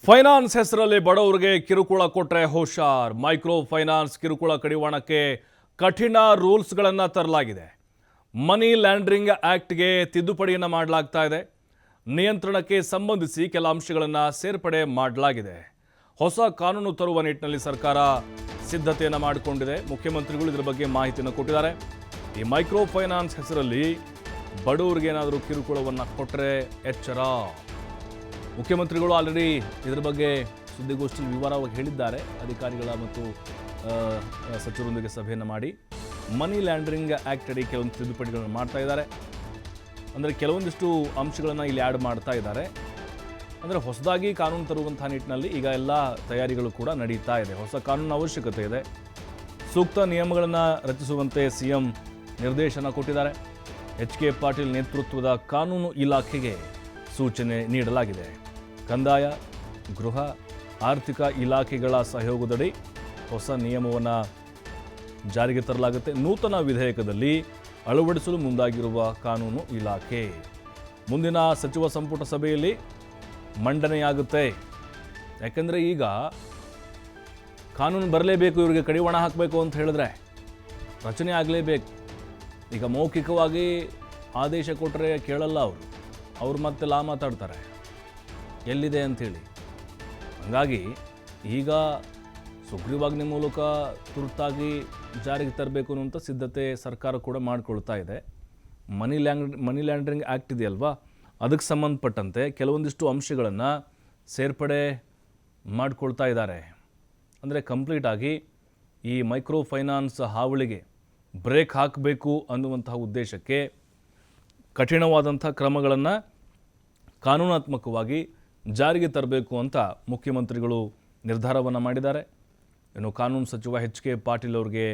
Finance ಹೆಸರಲ್ಲಿ ಬಡವರಿಗೆ ಕಿರುಕುಳ ಕೊಟ್ಟರೆ ಹುಷಾರ್. ಮೈಕ್ರೋ ಫೈನಾನ್ಸ್ ಕಿರುಕುಳ ಕಡಿವಾಣಕ್ಕೆ ಕಠಿಣ ರೂಲ್ಸ್ಗಳನ್ನು ತರಲಾಗಿದೆ. ಮನಿ ಲ್ಯಾಂಡ್ರಿಂಗ್ ಆ್ಯಕ್ಟ್ಗೆ ತಿದ್ದುಪಡಿಯನ್ನು ಮಾಡಲಾಗ್ತಾ ಇದೆ. ನಿಯಂತ್ರಣಕ್ಕೆ ಸಂಬಂಧಿಸಿ ಕೆಲ ಅಂಶಗಳನ್ನು ಸೇರ್ಪಡೆ ಮಾಡಲಾಗಿದೆ. ಹೊಸ ಕಾನೂನು ತರುವ ನಿಟ್ಟಿನಲ್ಲಿ ಸರ್ಕಾರ ಸಿದ್ಧತೆಯನ್ನು ಮಾಡಿಕೊಂಡಿದೆ. ಮುಖ್ಯಮಂತ್ರಿಗಳು ಇದರ ಬಗ್ಗೆ ಮಾಹಿತಿಯನ್ನು ಕೊಟ್ಟಿದ್ದಾರೆ. ಈ ಮೈಕ್ರೋ ಫೈನಾನ್ಸ್ ಹೆಸರಲ್ಲಿ ಬಡವರಿಗೆ ಏನಾದರೂ ಕಿರುಕುಳವನ್ನು ಕೊಟ್ಟರೆ ಎಚ್ಚರ. ಮುಖ್ಯಮಂತ್ರಿಗಳು ಆಲ್ರೆಡಿ ಇದರ ಬಗ್ಗೆ ಸುದ್ದಿಗೋಷ್ಠಿಯಲ್ಲಿ ವಿವರವಾಗಿ ಹೇಳಿದ್ದಾರೆ. ಅಧಿಕಾರಿಗಳ ಮತ್ತು ಸಚಿವರೊಂದಿಗೆ ಸಭೆಯನ್ನು ಮಾಡಿ ಮನಿ ಲ್ಯಾಂಡ್ರಿಂಗ್ ಆ್ಯಕ್ಟ್ ಅಡಿ ಕೆಲವೊಂದು ತಿದ್ದುಪಡಿಗಳನ್ನು ಮಾಡ್ತಾ ಇದ್ದಾರೆ. ಅಂದರೆ ಕೆಲವೊಂದಿಷ್ಟು ಅಂಶಗಳನ್ನು ಇಲ್ಲಿ ಆ್ಯಡ್ ಮಾಡ್ತಾ ಇದ್ದಾರೆ. ಅಂದರೆ ಹೊಸದಾಗಿ ಕಾನೂನು ತರುವಂಥ ನಿಟ್ಟಿನಲ್ಲಿ ಈಗ ಎಲ್ಲ ತಯಾರಿಗಳು ಕೂಡ ನಡೀತಾ ಇದೆ. ಹೊಸ ಕಾನೂನಿನ ಅವಶ್ಯಕತೆ ಇದೆ. ಸೂಕ್ತ ನಿಯಮಗಳನ್ನು ರಚಿಸುವಂತೆ ಸಿಎಂ ನಿರ್ದೇಶನ ಕೊಟ್ಟಿದ್ದಾರೆ. ಎಚ್.ಕೆ. ಪಾಟೀಲ್ ನೇತೃತ್ವದ ಕಾನೂನು ಇಲಾಖೆಗೆ ಸೂಚನೆ ನೀಡಲಾಗಿದೆ. ಕಂದಾಯ, ಗೃಹ, ಆರ್ಥಿಕ ಇಲಾಖೆಗಳ ಸಹಯೋಗದಡಿ ಹೊಸ ನಿಯಮವನ್ನು ಜಾರಿಗೆ ತರಲಾಗುತ್ತೆ. ನೂತನ ವಿಧೇಯಕದಲ್ಲಿ ಅಳವಡಿಸಲು ಮುಂದಾಗಿರುವ ಕಾನೂನು ಇಲಾಖೆ ಮುಂದಿನ ಸಚಿವ ಸಂಪುಟ ಸಭೆಯಲ್ಲಿ ಮಂಡನೆಯಾಗುತ್ತೆ. ಯಾಕೆಂದರೆ ಈಗ ಕಾನೂನು ಬರಲೇಬೇಕು, ಇವರಿಗೆ ಕಡಿವಾಣ ಹಾಕಬೇಕು ಅಂತ ಹೇಳಿದ್ರೆ ರಚನೆ ಆಗಲೇಬೇಕು. ಈಗ ಮೌಖಿಕವಾಗಿ ಆದೇಶ ಕೊಟ್ಟರೆ ಕೇಳಲ್ಲ ಅವರು ಮತ್ತೆ ಲಾ ಮಾತಾಡ್ತಾರೆ ಎಲ್ಲಿದೆ ಅಂಥೇಳಿ. ಹಾಗಾಗಿ ಈಗ ಸುಗ್ರೀವಾಜ್ಞೆ ಮೂಲಕ ತುರ್ತಾಗಿ ಜಾರಿಗೆ ತರಬೇಕು ಅನ್ನುವಂಥ ಸಿದ್ಧತೆ ಸರ್ಕಾರ ಕೂಡ ಮಾಡಿಕೊಳ್ತಾ ಇದೆ. ಮನಿ ಲ್ಯಾಂಡ್ರಿಂಗ್ ಆ್ಯಕ್ಟ್ ಇದೆಯಲ್ವಾ, ಅದಕ್ಕೆ ಸಂಬಂಧಪಟ್ಟಂತೆ ಕೆಲವೊಂದಿಷ್ಟು ಅಂಶಗಳನ್ನು ಸೇರ್ಪಡೆ ಮಾಡಿಕೊಳ್ತಾ ಇದ್ದಾರೆ. ಅಂದರೆ ಕಂಪ್ಲೀಟಾಗಿ ಈ ಮೈಕ್ರೋ ಫೈನಾನ್ಸ್ ಹಾವಳಿಗೆ ಬ್ರೇಕ್ ಹಾಕಬೇಕು ಅನ್ನುವಂತಹ ಉದ್ದೇಶಕ್ಕೆ ಕಠಿಣವಾದಂಥ ಕ್ರಮಗಳನ್ನು ಕಾನೂನಾತ್ಮಕವಾಗಿ ಜಾರಿಗೆ ತರಬೇಕು ಅಂತ ಮುಖ್ಯಮಂತ್ರಿಗಳು ನಿರ್ಧಾರವನ್ನು ಮಾಡಿದ್ದಾರೆ. ಇನ್ನು ಕಾನೂನು ಸಚಿವ ಎಚ್.ಕೆ. ಪಾಟೀಲ್ ಅವರಿಗೆ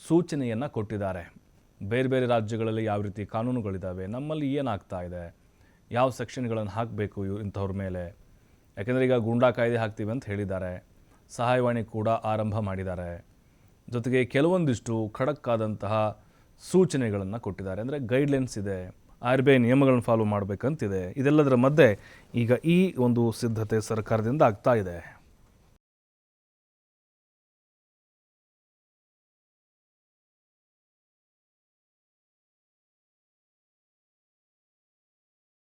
ಸೂಚನೆಯನ್ನು ಕೊಟ್ಟಿದ್ದಾರೆ. ಬೇರೆ ಬೇರೆ ರಾಜ್ಯಗಳಲ್ಲಿ ಯಾವ ರೀತಿ ಕಾನೂನುಗಳಿದ್ದಾವೆ, ನಮ್ಮಲ್ಲಿ ಏನಾಗ್ತಾ ಇದೆ, ಯಾವ ಸೆಕ್ಷನ್ಗಳನ್ನು ಹಾಕಬೇಕು ಇಂಥವ್ರ ಮೇಲೆ. ಯಾಕೆಂದರೆ ಈಗ ಗೂಂಡಾ ಕಾಯ್ದೆ ಹಾಕ್ತೀವಿ ಅಂತ ಹೇಳಿದ್ದಾರೆ. ಸಹಾಯವಾಣಿ ಕೂಡ ಆರಂಭ ಮಾಡಿದ್ದಾರೆ. ಜೊತೆಗೆ ಕೆಲವೊಂದಿಷ್ಟು ಖಡಕ್ ಆದಂತಹ ಸೂಚನೆಗಳನ್ನು ಕೊಟ್ಟಿದ್ದಾರೆ. ಅಂದರೆ ಗೈಡ್ಲೈನ್ಸ್ ಇದೆ, RBI ನಿಯಮಗಳನ್ನು ಫಾಲೋ ಮಾಡಬೇಕಂತಿದೆ. ಇದೆಲ್ಲದರ ಮಧ್ಯೆ ಈಗ ಈ ಒಂದು ಸಿದ್ಧತೆ ಸರ್ಕಾರದಿಂದ ಆಗ್ತಾ ಇದೆ.